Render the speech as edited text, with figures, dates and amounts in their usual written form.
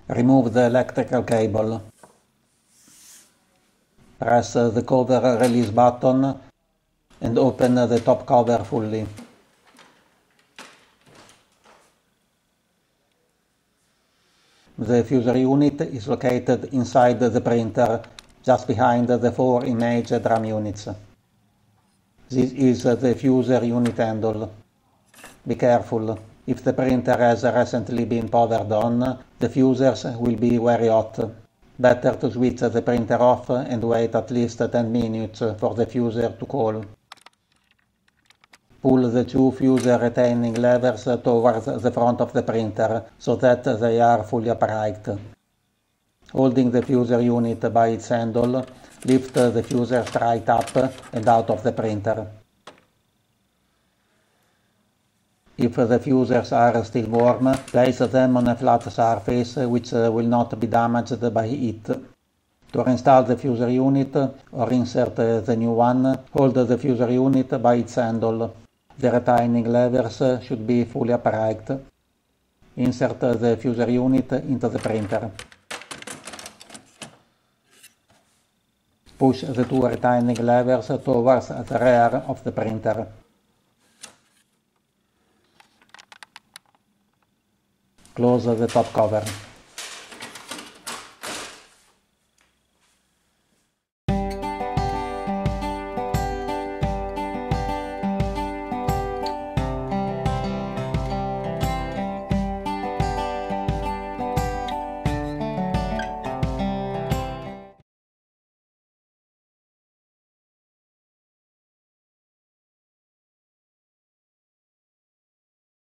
Remove the electrical cable. Press the cover release button and open the top cover fully. The fuser unit is located inside the printer, just behind the 4 image drum units. This is the fuser unit handle. Be careful, if the printer has recently been powered on, the fusers will be very hot. Better to switch the printer off and wait at least 10 minutes for the fuser to cool. Pull the 2 fuser retaining levers towards the front of the printer so that they are fully upright. Holding the fuser unit by its handle, lift the fusers right up and out of the printer. If the fusers are still warm, place them on a flat surface which will not be damaged by heat. To reinstall the fuser unit or insert the new one, hold the fuser unit by its handle. The retaining levers should be fully upright. Insert the fuser unit into the printer. Push the 2 retaining levers towards the rear of the printer. Close the top cover.